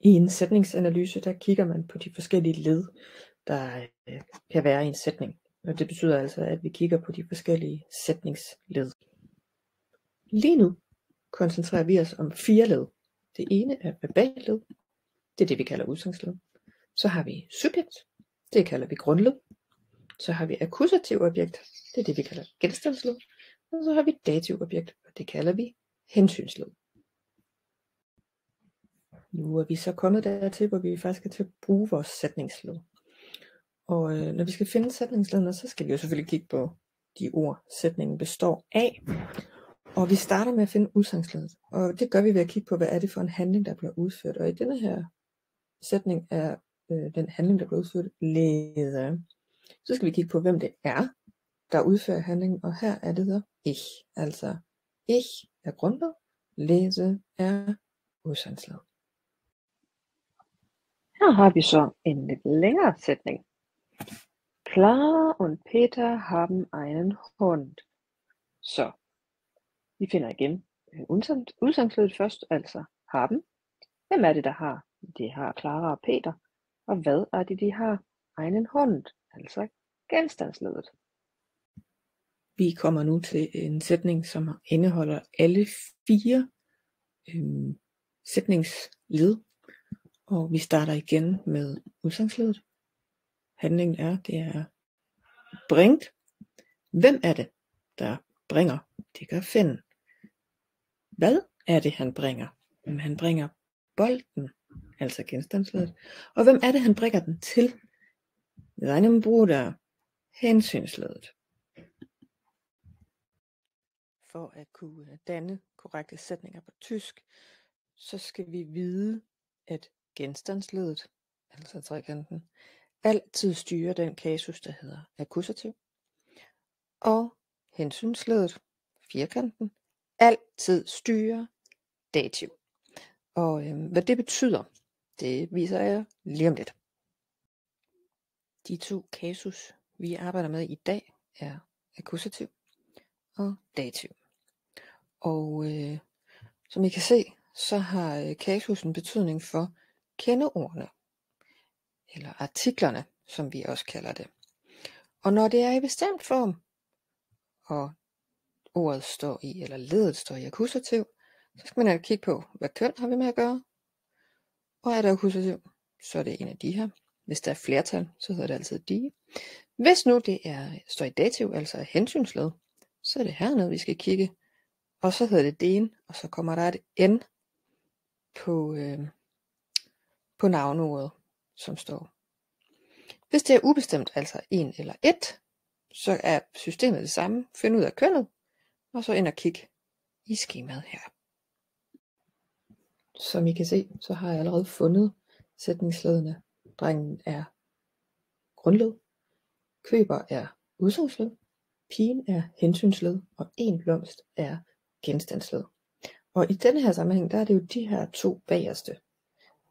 I en sætningsanalyse, der kigger man på de forskellige led, der kan være i en sætning. Og det betyder altså, at vi kigger på de forskellige sætningsled. Lige nu koncentrerer vi os om 4 led. Det ene er verballed. Det er det, vi kalder udsagnsled. Så har vi subjekt. Det kalder vi grundled. Så har vi akkusativ objekt. Det er det, vi kalder genstandsled. Og så har vi dativ objekt, og det kalder vi hensynsled. Nu er vi så kommet dertil, hvor vi faktisk skal til at bruge vores sætningsled. Og når vi skal finde sætningsledene, så skal vi jo selvfølgelig kigge på de ord, sætningen består af. Og vi starter med at finde udsagnsledet. Og det gør vi ved at kigge på, hvad er det for en handling, der bliver udført. Og i denne her sætning er den handling, der bliver udført, lede. Så skal vi kigge på, hvem det er, der udfører handlingen. Og her er det der ich. Altså ich er grundled, lese er udsagnsledet. Her har vi så en lidt længere sætning. Clara und Peter haben einen Hund. Så vi finder igen udsagnsledet først, altså haben. Hvem er det, der har? Det har Clara og Peter. Og hvad er det, de har? Einen Hund, altså genstandsledet. Vi kommer nu til en sætning, som indeholder alle 4 sætningsled. Og vi starter igen med udsagnsledet. Handlingen det er bringt. Hvem er det, der bringer? Det gør Finn. Hvad er det, han bringer? Han bringer bolden, altså genstandsledet. Og hvem er det, han bringer den til? Seinem Bruder, hensynsledet. For at kunne danne korrekte sætninger på tysk, så skal vi vide, at genstandsledet, altså trekanten, altid styrer den kasus, der hedder akkusativ. Og hensynsledet, firkanten, altid styrer dativ. Og hvad det betyder, det viser jeg lige om lidt. De 2 kasus, vi arbejder med i dag, er akkusativ og dativ. Og som I kan se, så har kasusen betydning for kendeordene, eller artiklerne, som vi også kalder det. Og når det er i bestemt form, og ordet står i, eller ledet står i akkusativ, så skal man altså kigge på, hvad køn har vi med at gøre. Og er det akkusativ, så er det en af de her. Hvis der er flertal, så hedder det altid de. Hvis nu det står i dativ, altså hensynsled, så er det hernede, vi skal kigge. Og så hedder det den, og så kommer der et n på navneordet, som står. Hvis det er ubestemt, altså en eller et, så er systemet det samme. Find ud af kønnet, og så ind og kig i skemaet her. Som I kan se, så har jeg allerede fundet sætningsledene. Drengen er grundled, køber er udsagsled, pigen er hensynsled, og en blomst er genstandsled. Og i denne her sammenhæng, der er det jo de her 2 bagerste,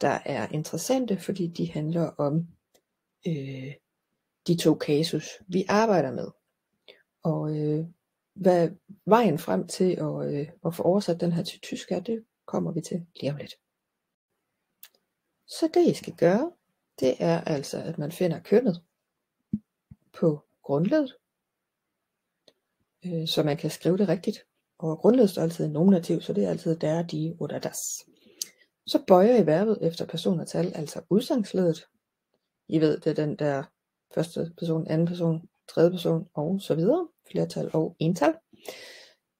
der er interessante, fordi de handler om de 2 kasus, vi arbejder med. Og hvad vejen frem til at få oversat den her til tysk er, det kommer vi til lige om lidt. Så det I skal gøre, det er altså, at man finder kønnet på grundledet, så man kan skrive det rigtigt. Og grundledet står altid i nominativ, så det er altid der, die oder das. Så bøjer I verbet efter person og tal, altså udsagnsledet. I ved, det er den der første person, anden person, tredje person og så videre. Flertal og ental.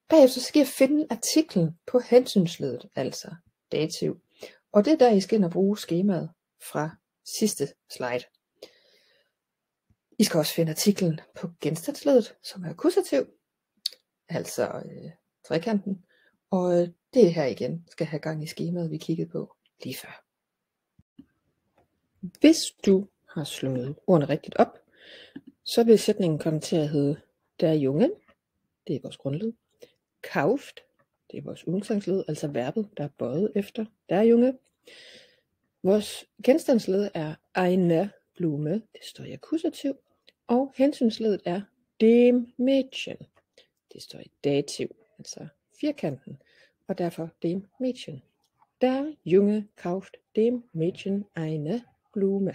Bagefter skal jeg finde artiklen på hensynsledet, altså dativ. Og det er der, I skal ind og bruge skemaet fra sidste slide. I skal også finde artiklen på genstandsledet, som er akkusativ, altså trekanten. Og det her igen skal have gang i skemaet, vi kiggede på lige før. Hvis du har slået ordene rigtigt op, så vil sætningen komme til at hedde der Junge, det er vores grundled. Kauft, det er vores udgangsled, altså verbet, der er bøjet efter der Junge. Vores genstandsled er eine Blume, det står i akkusativ. Og hensynsledet er dem Mädchen, det står i dativ, altså firkanten, og derfor dem Mädchen. Der Junge kauft dem Mädchen eine Blume.